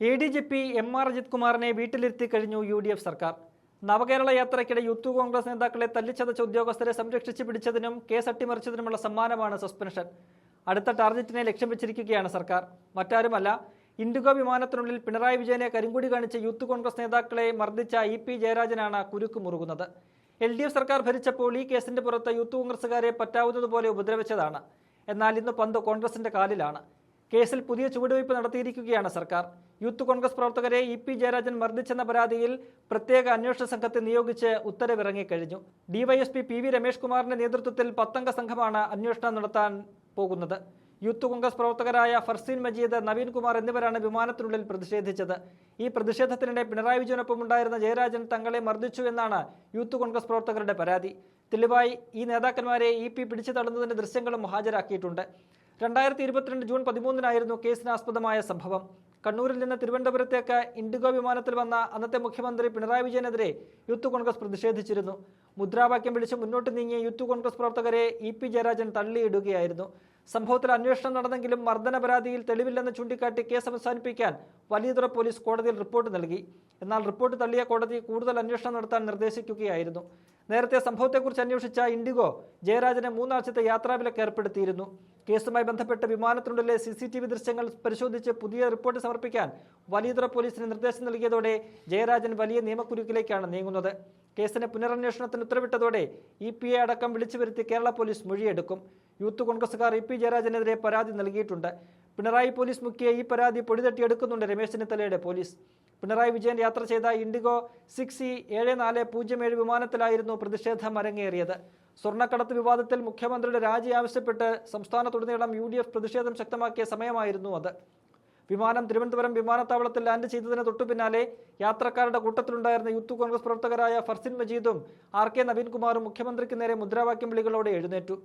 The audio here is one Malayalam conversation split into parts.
ADGP MR അജിത് കുമാറിനെ വീട്ടിലിരുത്തി കഴിഞ്ഞു UDF സർക്കാർ. നവകേരള യാത്രയ്ക്കിടെ യൂത്ത് കോൺഗ്രസ് നേതാക്കളെ തല്ലിച്ചതച്ച ഉദ്യോഗസ്ഥരെ സംരക്ഷിച്ച് പിടിച്ചതിനും കേസ് അട്ടിമറിച്ചതിനുമുള്ള സമ്മാനമാണ് സസ്പെൻഷൻ. അടുത്ത ടാർഗറ്റിനെ ലക്ഷ്യം വെച്ചിരിക്കുകയാണ് സർക്കാർ. മറ്റാരുമല്ല, ഇൻഡിഗോ വിമാനത്തിനുള്ളിൽ പിണറായി വിജയനെ കരിങ്കൊടി കാണിച്ച് യൂത്ത് കോൺഗ്രസ് നേതാക്കളെ മർദ്ദിച്ച EP ജയരാജനാണ് കുരുക്ക് മുറുകുന്നത്. LDF സർക്കാർ ഭരിച്ചപ്പോൾ ഈ കേസിന്റെ പുറത്ത് യൂത്ത് കോൺഗ്രസുകാരെ പറ്റാവുന്നതുപോലെ ഉപദ്രവിച്ചതാണ്. എന്നാൽ ഇന്ന് പന്ത് കോൺഗ്രസിന്റെ കാലിലാണ്. കേസിൽ പുതിയ ചുവടുവയ്പ് നടത്തിയിരിക്കുകയാണ് സർക്കാർ. യൂത്ത് കോൺഗ്രസ് പ്രവർത്തകരെ EP ജയരാജൻ മർദ്ദിച്ചെന്ന പരാതിയിൽ പ്രത്യേക അന്വേഷണ സംഘത്തെ നിയോഗിച്ച് ഉത്തരവിറങ്ങിക്കഴിഞ്ഞു. DYSP PV രമേഷ് കുമാറിന്റെ നേതൃത്വത്തിൽ 10 അംഗമാണ് അന്വേഷണം നടത്താൻ പോകുന്നത്. യൂത്ത് കോൺഗ്രസ് പ്രവർത്തകരായ ഫർസീൻ മജീദ്, നവീൻ കുമാർ എന്നിവരാണ് വിമാനത്തിനുള്ളിൽ പ്രതിഷേധിച്ചത്. ഈ പ്രതിഷേധത്തിനിടെ പിണറായി വിജയനൊപ്പം ഉണ്ടായിരുന്ന ജയരാജൻ തങ്ങളെ മർദ്ദിച്ചു എന്നാണ് യൂത്ത് കോൺഗ്രസ് പ്രവർത്തകരുടെ പരാതി. തെളിവായി ഈ നേതാക്കന്മാരെ EP പിടിച്ചു തള്ളുന്നതിന്റെ ദൃശ്യങ്ങളും ഹാജരാക്കിയിട്ടുണ്ട്. 2022 ജൂൺ 13-നായിരുന്നു കേസിനാസ്പദമായ സംഭവം. കണ്ണൂരിൽ നിന്ന് തിരുവനന്തപുരത്തേക്ക് ഇൻഡിഗോ വിമാനത്തിൽ വന്ന അന്നത്തെ മുഖ്യമന്ത്രി പിണറായി വിജയനെതിരെ യൂത്ത് കോൺഗ്രസ് പ്രതിഷേധിച്ചിരുന്നു. മുദ്രാവാക്യം വിളിച്ച് മുന്നോട്ട് നീങ്ങിയ യൂത്ത് കോൺഗ്രസ് പ്രവർത്തകരെ EP ജയരാജൻ തള്ളിയിടുകയായിരുന്നു. സംഭവത്തിൽ അന്വേഷണം നടന്നെങ്കിലും മർദ്ദന പരാതിയിൽ തെളിവില്ലെന്ന് ചൂണ്ടിക്കാട്ടി കേസ് അവസാനിപ്പിക്കാൻ വലിയതുറ പോലീസ് കോടതിയിൽ റിപ്പോർട്ട് നൽകി. എന്നാൽ റിപ്പോർട്ട് തള്ളിയ കോടതി കൂടുതൽ അന്വേഷണം നടത്താൻ നിർദ്ദേശിക്കുകയായിരുന്നു. നേരത്തെ സംഭവത്തെക്കുറിച്ച് അന്വേഷിച്ച ഇൻഡിഗോ ജയരാജന് 3 ആഴ്ചത്തെ യാത്രാവിലക്ക് ഏർപ്പെടുത്തിയിരുന്നു. കേസുമായി ബന്ധപ്പെട്ട് വിമാനത്തിനുള്ളിലെ CCTV ദൃശ്യങ്ങൾ പരിശോധിച്ച് പുതിയ റിപ്പോർട്ട് സമർപ്പിക്കാൻ വലിയതുറ പോലീസിന് നിർദ്ദേശം നൽകിയതോടെ ജയരാജൻ വലിയ നിയമക്കുരുക്കിലേക്കാണ് നീങ്ങുന്നത്. കേസിന് പുനരന്വേഷണത്തിന് ഉത്തരവിട്ടതോടെ EPയെ അടക്കം വിളിച്ചു വരുത്തി കേരള പോലീസ് മൊഴിയെടുക്കും. യൂത്ത് കോൺഗ്രസുകാർ EP ജയരാജനെതിരെ പരാതി നൽകിയിട്ടുണ്ട്. പിണറായി പോലീസ് മുക്കിയ ഈ പരാതി പൊടിതട്ടിയെടുക്കുന്നുണ്ട് രമേശ് ചെന്നിത്തലയുടെ പോലീസ്. പിണറായി വിജയൻ യാത്ര ചെയ്ത ഇൻഡിഗോ 6E7407 വിമാനത്തിലായിരുന്നു പ്രതിഷേധം അരങ്ങേറിയത്. സ്വർണ്ണക്കടത്ത് വിവാദത്തിൽ മുഖ്യമന്ത്രിയുടെ രാജി ആവശ്യപ്പെട്ട് സംസ്ഥാനത്തുടനീളം UDF പ്രതിഷേധം ശക്തമാക്കിയ സമയമായിരുന്നു അത്. വിമാനം തിരുവനന്തപുരം വിമാനത്താവളത്തിൽ ലാൻഡ് ചെയ്തതിന് തൊട്ടുപിന്നാലെ യാത്രക്കാരുടെ കൂട്ടത്തിലുണ്ടായിരുന്ന യൂത്ത് കോൺഗ്രസ് പ്രവർത്തകരായ ഫർസീൻ മജീദും RK നവീൻ കുമാറും മുഖ്യമന്ത്രിക്ക് നേരെ മുദ്രാവാക്യം വിളികളോടെ എഴുന്നേറ്റു.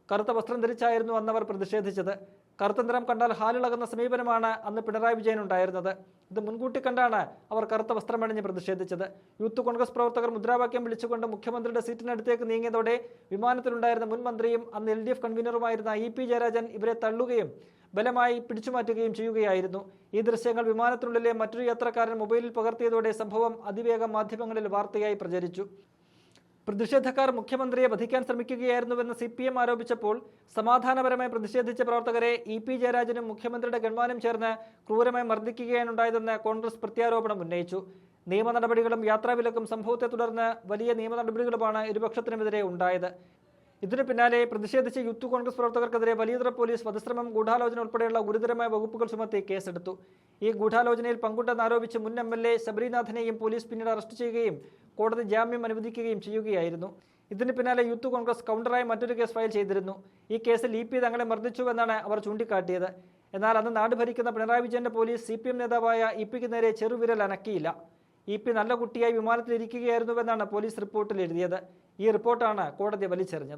കറുത്ത വസ്ത്രം ധരിച്ചായിരുന്നു അന്നവർ പ്രതിഷേധിച്ചത്. കറുത്ത നിറം കണ്ടാൽ ഹാലിളകുന്ന സമീപനമാണ് അന്ന് പിണറായി വിജയൻ ഉണ്ടായിരുന്നത്. ഇത് മുൻകൂട്ടി കണ്ടാണ് അവർ കറുത്ത വസ്ത്രമണിഞ്ഞ് പ്രതിഷേധിച്ചത്. യൂത്ത് കോൺഗ്രസ് പ്രവർത്തകർ മുദ്രാവാക്യം വിളിച്ചുകൊണ്ട് മുഖ്യമന്ത്രിയുടെ സീറ്റിനടുത്തേക്ക് നീങ്ങിയതോടെ വിമാനത്തിലുണ്ടായിരുന്ന മുൻ മന്ത്രിയും അന്ന് LDF കൺവീനറുമായിരുന്ന EP ജയരാജൻ ഇവരെ തള്ളുകയും ബലമായി പിടിച്ചുമാറ്റുകയും ചെയ്യുകയായിരുന്നു. ഈ ദൃശ്യങ്ങൾ വിമാനത്തിനുള്ളിലെ മറ്റൊരു യാത്രക്കാരൻ മൊബൈലിൽ പകർത്തിയതോടെ സംഭവം അതിവേഗം മാധ്യമങ്ങളിൽ വാർത്തയായി പ്രചരിച്ചു. പ്രതിഷേധക്കാർ മുഖ്യമന്ത്രിയെ വധിക്കാൻ ശ്രമിക്കുകയായിരുന്നുവെന്ന് CPM ആരോപിച്ചപ്പോൾ സമാധാനപരമായി പ്രതിഷേധിച്ച പ്രവർത്തകരെ EP ജയരാജനും മുഖ്യമന്ത്രിയുടെ ഗൺമാനും ചേർന്ന് ക്രൂരമായി മർദ്ദിക്കുകയാണുണ്ടായതെന്ന് കോൺഗ്രസ് പ്രത്യാരോപണം ഉന്നയിച്ചു. നിയമ നടപടികളും യാത്രാവിലക്കും സംഭവത്തെ തുടർന്ന് വലിയ നിയമ നടപടികളുമാണ് ഇരുപക്ഷത്തിനുമെതിരെ ഉണ്ടായത്. ഇതിനു പിന്നാലെ പ്രതിഷേധിച്ച് യൂത്ത് കോൺഗ്രസ് പ്രവർത്തകർക്കെതിരെ വലിയതുറ പോലീസ് വധശ്രമം, ഗൂഢാലോചന ഉൾപ്പെടെയുള്ള ഗുരുതരമായ വകുപ്പുകൾ ചുമത്തി കേസെടുത്തു. ഈ ഗൂഢാലോചനയിൽ പങ്കുണ്ടെന്നാരോപിച്ച് മുൻ MLA ശബരിനാഥനെയും പോലീസ് പിന്നീട് അറസ്റ്റ് ചെയ്യുകയും കോടതി ജാമ്യം അനുവദിക്കുകയും ചെയ്യുകയായിരുന്നു. ഇതിന് പിന്നാലെ യൂത്ത് കോൺഗ്രസ് കൗണ്ടറായി മറ്റൊരു കേസ് ഫയൽ ചെയ്തിരുന്നു. ഈ കേസിൽ EP തങ്ങളെ മർദ്ദിച്ചുവെന്നാണ് അവർ ചൂണ്ടിക്കാട്ടിയത്. എന്നാൽ അന്ന് നാട് ഭരിക്കുന്ന പിണറായി വിജയന്റെ പോലീസ് CPM നേതാവായ EPക്ക് നേരെ ചെറുവിരൽ അനക്കിയില്ല. EP നല്ല കുട്ടിയായി വിമാനത്തിൽ ഇരിക്കുകയായിരുന്നുവെന്നാണ് പോലീസ് റിപ്പോർട്ടിൽ എഴുതിയത്. ഈ റിപ്പോർട്ടാണ് കോടതി വലിച്ചെറിഞ്ഞത്.